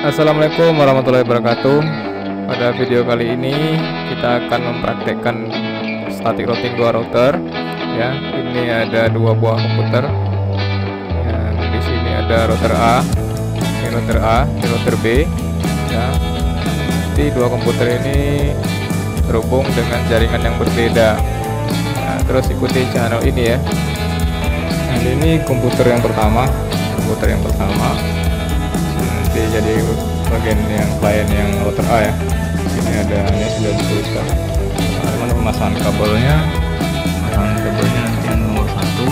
Assalamualaikum warahmatullahi wabarakatuh. Pada video kali ini kita akan mempraktekkan static routing dua router. Ya, ini ada dua buah komputer. Yang di sini ada router A, ini router A, ini router B. Ya, di dua komputer ini terhubung dengan jaringan yang berbeda. Nah, terus ikuti channel ini ya. Nah, ini komputer yang pertama, nanti jadi bagian yang klien yang router A ya. Ini sudah dituliskan bagaimana pemasangan kabelnya. Nanti yang nomor 1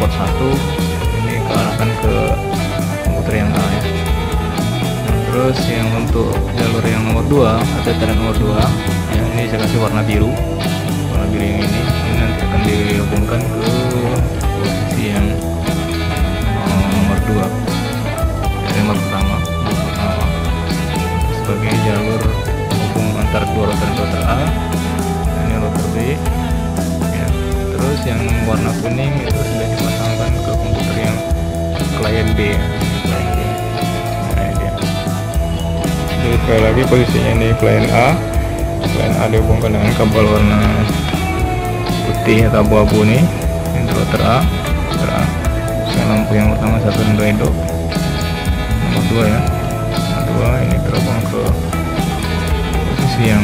port 1 ini kearahkan ke komputer yang A ya. Nah, terus yang untuk jalur yang nomor 2 ada Ethernet nomor 2 ya, ini saya kasih warna biru yang ini nanti akan dihubungkan ke posisi yang nomor 2 ya, nomor pertama sebagai jalur penghubung antar dua router A. Ini router B ya. Terus yang warna kuning itu sudah dipasangkan ke komputer yang klien B ya. Jadi sekali lagi posisinya ini klien A dihubungkan dengan kabel warna putih atau abu-abu nih. Ini router A. Yang lampu yang pertama 1 dan 2 induk, nomor 2 ya. Nomor 2 ini terhubung ke posisi yang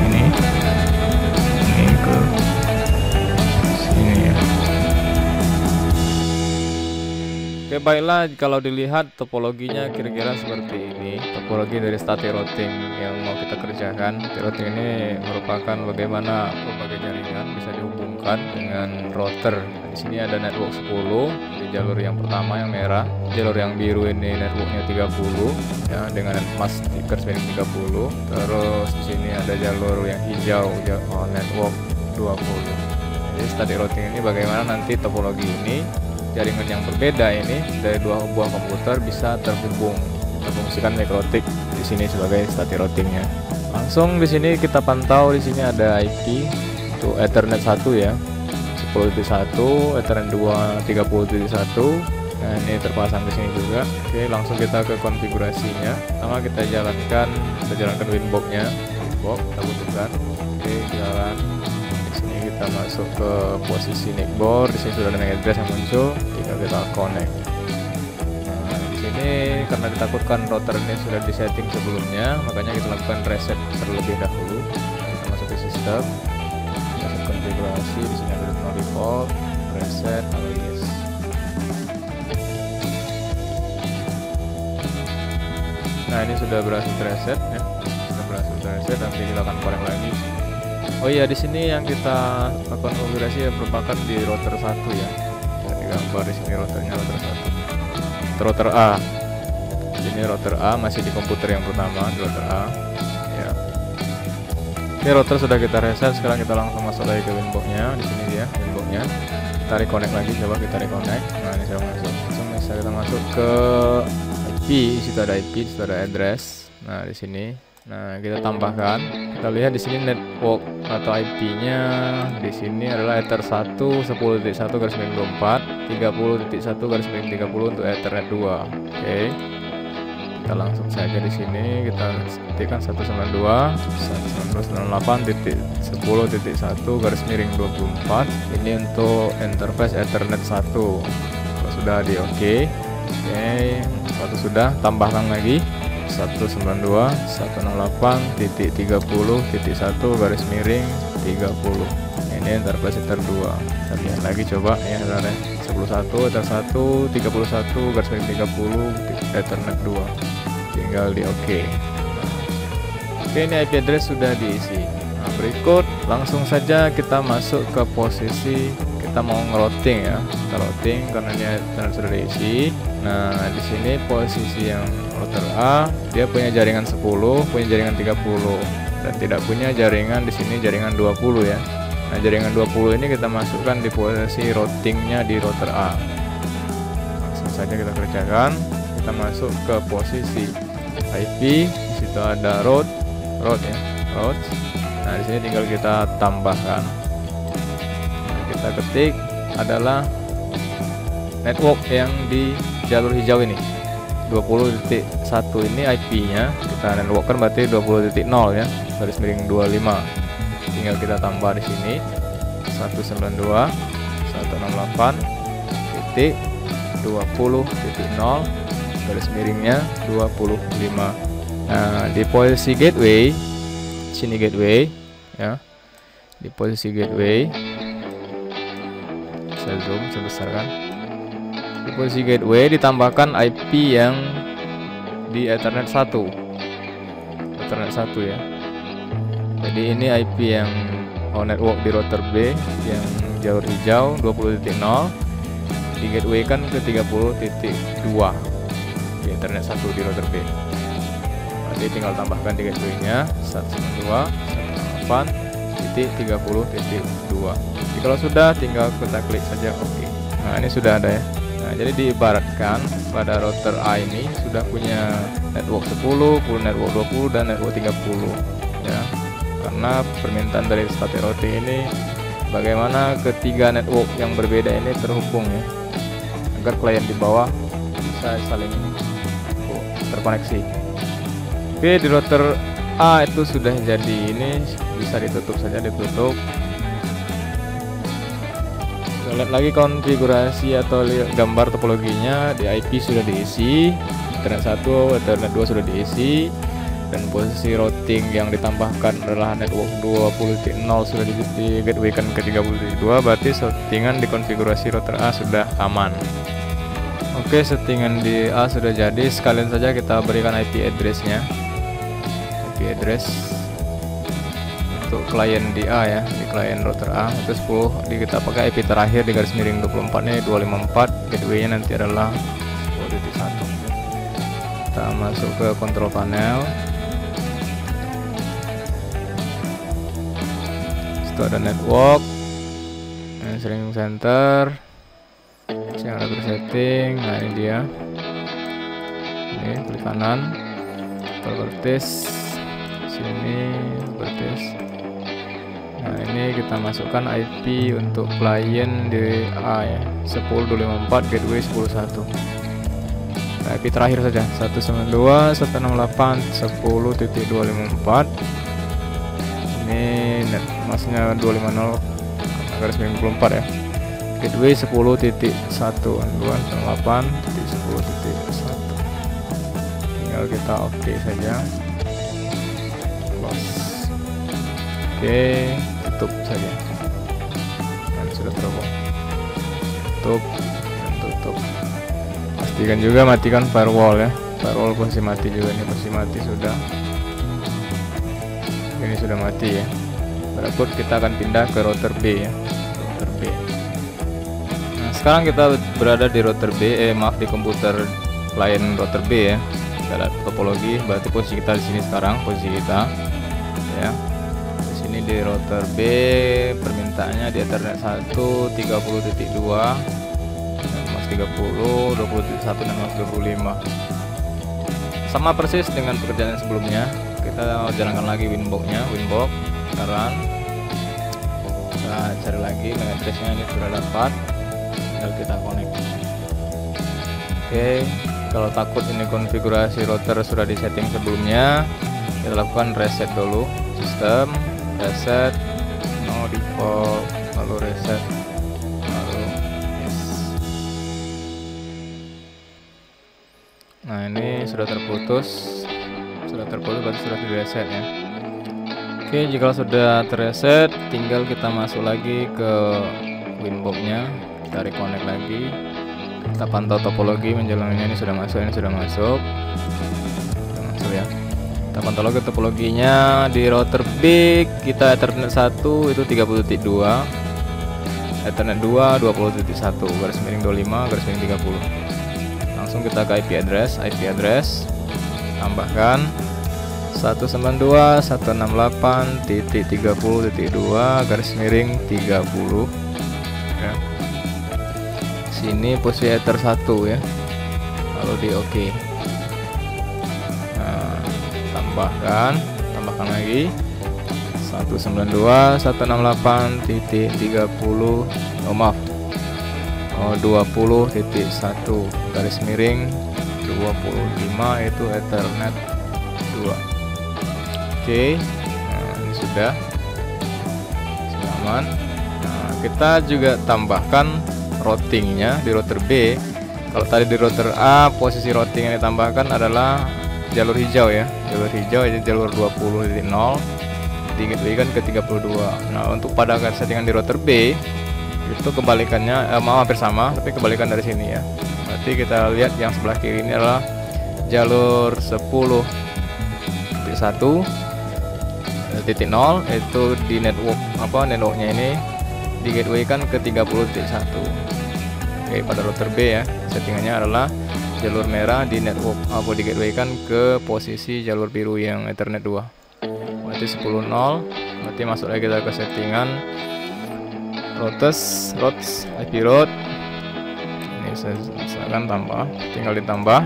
ini ke sini ya. Oke, baiklah, kalau dilihat topologinya kira-kira seperti ini. Topologi dari static routing yang mau kita kerjakan. Static routing ini merupakan bagaimana berbagai jaringan bisa dihubungkan dengan router. Di sini ada network 10 di jalur yang pertama yang merah. Jalur yang biru ini networknya 30 ya, dengan emas garis miring 30. Terus di sini ada jalur yang hijau network 20. Jadi static routing ini bagaimana nanti topologi ini jaringan yang berbeda ini dari dua buah komputer bisa terhubung, terfungsikan mikrotik di sini sebagai static routingnya. Langsung di sini kita pantau, di sini ada IP untuk Ethernet 1 ya, 10.1, Ethernet 2 30.1. Nah, ini terpasang di sini juga. Oke, langsung kita ke konfigurasinya. Pertama kita jalankan winbox-nya. Kita butuhkan. Oke, jalan. Kita masuk ke posisi netboard. Di sini sudah ada MAC address yang muncul. Kita connect. Nah, di sini karena ditakutkan router ini sudah disetting sebelumnya, makanya kita lakukan reset terlebih dahulu. Kita masuk ke sistem, masuk konfigurasi. Di sini ada no default, reset, yes. Nah, ini sudah berhasil reset ya. Nanti kita akan connect lagi. Oh iya, di sini yang kita lakukan konfigurasi merupakan di router 1 ya. Jadi gambar di sini routernya router 1. Router A. Ini router A masih di komputer yang pertama, di router A. Ya. Oke, router sudah kita reset. Sekarang kita langsung masuk lagi ke winbox-nya. Di sini dia winbox-nya. Kita reconnect lagi, coba kita reconnect. Nah, ini saya masuk. Langsung bisa kita masuk ke IP. Di situ ada IP, di situ ada address. Nah, di sini. Nah, kita tambahkan. Kita lihat di sini network atau IP-nya di sini adalah Ether 1 10.1 garis miring 24 30.1 garis miring 30 untuk Ethernet 2. Oke. Kita langsung saja di sini kita ketikkan 192.168.10.1 garis miring 24. Ini untuk interface Ethernet 1. Kalau sudah di oke. Satu sudah, tambahkan lagi 192.168.30.1 garis miring 30. Ini interface Ether 2. Kita lihat lagi coba ya, Ether 11 Ether 1 31 garis miring 30 Ethernet 2. Tinggal di oke. Oke, ini IP address sudah diisi. Nah, berikut langsung saja kita masuk ke posisi kita mau ngerouting ya. Kita routing karena ini Ethernet sudah diisi. Nah, di sini posisi yang router A dia punya jaringan 10, punya jaringan 30 dan tidak punya jaringan di sini jaringan 20 ya. Nah, jaringan 20 ini kita masukkan di posisi routingnya di router A. Langsung saja kita kerjakan. Kita masuk ke posisi IP. Di situ ada route ya, route. Nah, di sini tinggal kita tambahkan. Nah, kita ketik adalah network yang di jalur hijau ini. 20.1 ini IP-nya kita networkkan berarti 20.0 ya, garis miring 25. Tinggal kita tambah di sini 192.168.20.0 garis miringnya 25. Nah, di posisi gateway sini gateway ya. Di posisi gateway saya zoom sebesar kan. Di posisi gateway ditambahkan IP yang di Ethernet 1. Ethernet 1 ya. Jadi ini IP yang network di router B yang jalur hijau 20.0 di gateway kan ke 30.2 di Ethernet 1 di router B. Nanti tinggal tambahkan di gateway-nya 192.168.30.2. Jadi kalau sudah tinggal kita klik saja oke. Nah, ini sudah ada ya. Nah, jadi diibaratkan pada router A ini sudah punya network 10, full network 20 dan network 30 ya. Karena permintaan dari State Routing ini bagaimana ketiga network yang berbeda ini terhubung ya, agar klien di bawah bisa saling terkoneksi. Oke, di router A itu sudah jadi, ini bisa ditutup saja, ditutup. Kita lihat lagi konfigurasi atau gambar topologinya. Di IP sudah diisi, Ethernet 1, Ethernet 2 sudah diisi, dan posisi routing yang ditambahkan adalah network 20.0 sudah di gateway kan ke 30.2, berarti settingan di konfigurasi router A sudah aman. Oke, settingan di A sudah jadi. Sekalian saja kita berikan IP address-nya. IP address untuk klien di A ya, di klien router A itu 10. Kita pakai IP terakhir di garis miring 24 nya 254. Gateway-nya nanti adalah 10.1. Kita masuk ke control panel. Itu ada network, string center, yang ada setting. Nah, ini dia. Ini klik kanan, properties, sini properties. Nah, ini kita masukkan IP untuk klien di A ya, 10.254 gateway 10.1. Nah, IP terakhir saja 192.168.10.254. Ini net masnya 250 garis miring 24 ya. Gateway 10.1.268.10.1. Tinggal kita oke saja. Close. Oke, tutup saja. Dan sudah terhubung. Tutup dan tutup. Pastikan juga matikan firewall ya. Firewall posisi mati juga, ini posisi mati sudah. Ini sudah mati ya. Berikut kita akan pindah ke router B ya. Router B. Nah, sekarang kita berada di router B, di komputer klien router B ya. Kita lihat topologi, berarti posisi kita di sini sekarang, posisi kita ya. Di sini di router B, permintaannya di Ethernet 1 30.2 dan mas 30, 20.1 dan mas 25. Sama persis dengan pekerjaan yang sebelumnya. Kita jalankan lagi winbox-nya, winbox sekarang. Kita cari lagi MAC address-nya, ini sudah dapat, tinggal kita connect. Oke, kalau takut ini konfigurasi router sudah disetting sebelumnya, kita lakukan reset dulu sistem, reset, no default, lalu reset, lalu yes. Nah, ini sudah terputus. Berarti sudah di reset ya. Oke, jika sudah terreset, tinggal kita masuk lagi ke winbox-nya, kita reconnect lagi, kita pantau topologi menjalannya. Ini sudah masuk, ya. Kita pantau lagi topologinya di router B. Kita Ethernet 1 itu 30.2, Ethernet 2 20.1 garis miring 25 garis miring 30. Langsung kita ke IP address, tambahkan 192.168.30.2 garis miring 30 ya. Sini posisi ether 1 ya, lalu di oke. Nah, tambahkan lagi 192.168.30 20.1 garis miring 25 25 itu Ethernet 2. Oke, nah ini sudah aman. Nah, kita juga tambahkan routingnya di router B. Kalau tadi di router A posisi routing yang ditambahkan adalah jalur hijau ya, jalur hijau ini jalur 20.0 di gateway kan ke 32. Nah, untuk pada settingan di router B itu kebalikannya, hampir sama tapi kebalikan dari sini ya. Berarti kita lihat yang sebelah kiri ini adalah jalur 10.1.0 itu di networknya ini di gateway kan ke 30.1. Oke, pada router B ya settingannya adalah jalur merah di network di gateway kan ke posisi jalur biru yang Ethernet 2. Berarti 10.0. Berarti masuk lagi kita ke settingan routes IP route. Ini saya misalkan tambah, tinggal ditambah.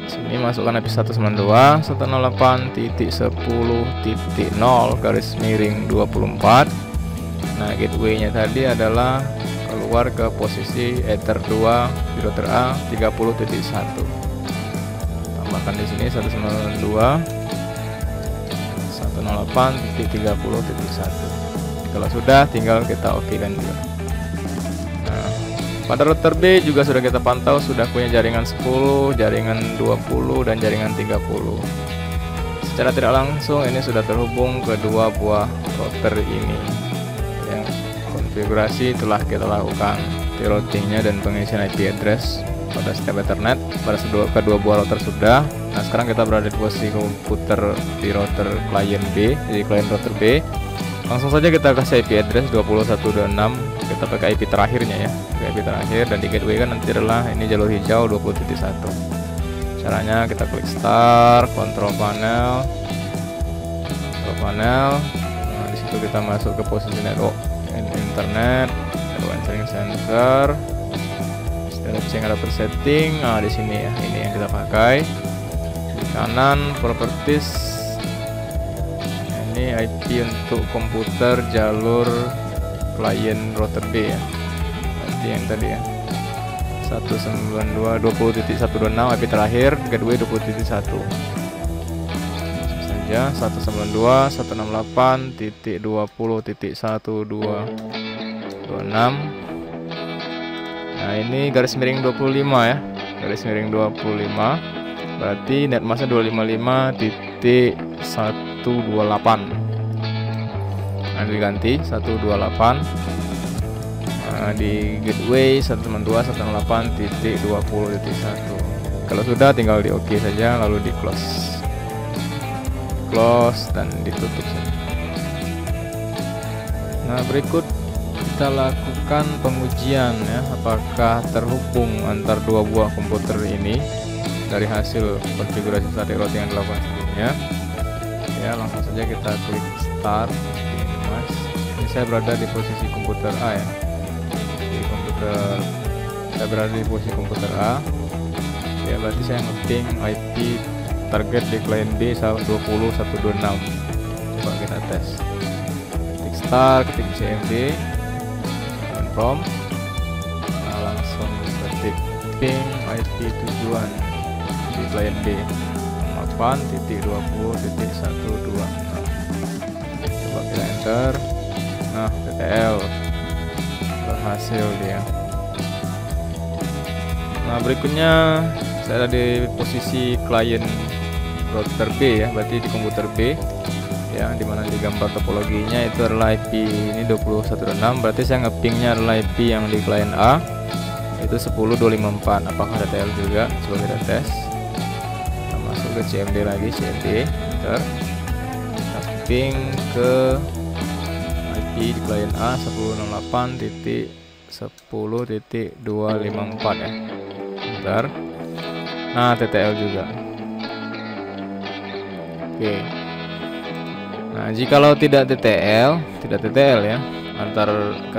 Sini masukkan IP 192.168.10.0 garis miring 24. Nah, gateway-nya tadi adalah keluar ke posisi Ether 2 di router A 30.1. Tambahkan di sini 192.168.30.1. Kalau sudah, tinggal kita oke-kan juga. Nah, pada router B juga sudah kita pantau sudah punya jaringan 10, jaringan 20 dan jaringan 30. Secara tidak langsung ini sudah terhubung ke dua buah router ini. Yang konfigurasi telah kita lakukan di routingnya dan pengisian IP address pada setiap Ethernet pada kedua buah router sudah. Nah, sekarang kita berada di posisi komputer di router klien B, jadi klien router B. Langsung saja kita kasih IP address 21.26. Kita pakai IP terakhirnya ya, IP terakhir, dan di gateway kan nanti adalah ini jalur hijau 20.1. Caranya kita klik start, control panel. Nah, di situ kita masuk ke posisi network internet, entering sensor, setelah ada setting. Nah, di sini ya, ini yang kita pakai. Di kanan properties. Ini IP untuk komputer jalur klien router B ya. Nanti yang tadi ya. 192.20.126 IP terakhir, gateway 20.1. Saja 192.168.20.1226. Nah, ini garis miring 25 ya. Garis miring 25. Berarti netmasknya 255.128. Nah, diganti 128. Nah, di gateway 192.168.20.1. Kalau sudah tinggal di OK saja, lalu di close dan ditutup saja. Nah, berikut kita lakukan pengujian ya, apakah terhubung antar dua buah komputer ini dari hasil konfigurasi static routing yang dilakukan sebelumnya. Ya, langsung saja kita klik start. Ini saya berada di posisi komputer A ya. Saya berada di posisi komputer A. Ya, berarti saya nge-ping IP target di klien B 20.126. Coba kita tes. Ketik start, ketik CMD, confirm. Nah, langsung ketik ping IP tujuan di klien B 8.20.126. Coba kita enter. Nah, TTL berhasil dia. Nah, berikutnya saya ada di posisi klien router B ya, berarti di komputer B ya, dimana di gambar topologinya itu adalah IP ini 20.126. Berarti saya ngepingnya adalah IP yang di klien A itu 10.254. Apakah TTL juga? Coba kita tes. Kita masuk ke CMD lagi, CMD enter. Kita ping ke IP di klien A 168.10.254 ya. Bentar. Nah, TTL juga. Oke. Nah, jikalau tidak TTL ya,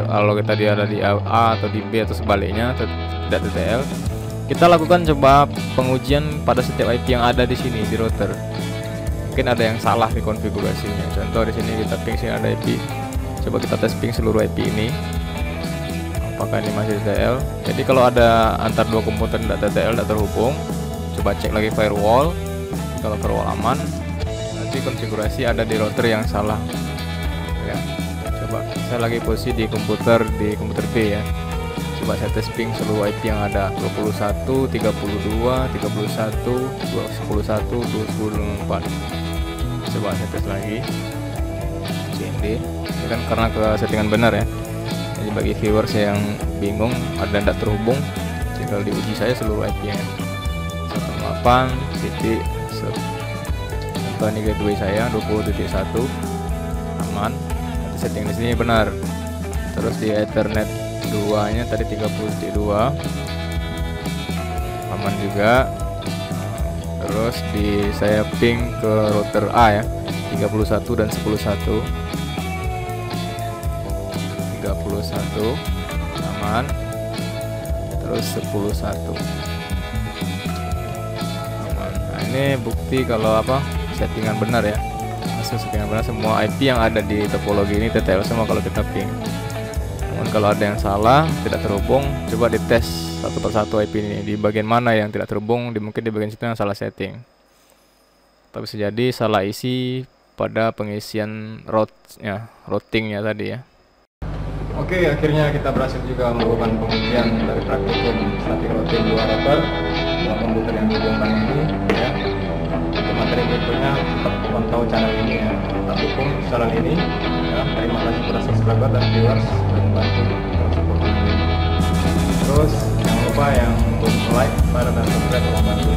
kalau kita ada di A atau di B atau sebaliknya tidak TTL, kita lakukan coba pengujian pada setiap IP yang ada di sini di router. Mungkin ada yang salah di konfigurasinya. Contoh di sini kita ping sini ada IP. Coba kita tes ping seluruh IP ini. Apakah ini masih TTL? Jadi kalau ada antar dua komputer tidak TTL, tidak terhubung, coba cek lagi firewall. Kalau firewall aman, nanti konfigurasi ada di router yang salah ya. Coba saya lagi posisi di komputer B ya. Coba saya tes ping seluruh IP yang ada 21, 32, 31, 211, 224. Coba saya tes lagi CND. Ini kan karena ke settingan benar ya. Jadi bagi viewers yang bingung ada tidak terhubung, tinggal diuji saya seluruh IP nya 18 titik nih gateway saya 20.1 aman. Nanti setting di sini benar. Terus di Ethernet 2 nya tadi 30.2 aman juga. Terus saya ping ke router A ya 31 dan 11 aman. Terus 11 aman. Nah, ini bukti kalau settingan benar ya. Settingan benar, semua IP yang ada di topologi ini TTL semua kalau kita ping. Namun kalau ada yang salah, tidak terhubung, coba dites satu persatu IP ini di bagian mana yang tidak terhubung, mungkin di bagian situ yang salah setting. Tapi bisa jadi salah isi pada pengisian routingnya tadi ya. Oke, akhirnya kita berhasil juga melakukan pengujian dari praktikum static routing 2 router dua komputer yang dihubungkan ini ya. Untuk materi berikutnya tetap pantau channel ini ya, tetap dukung channel ini ya. Terima kasih kepada subscriber dan viewers dan bantu support ini. Terus jangan lupa yang untuk like, share dan subscribe, membantu.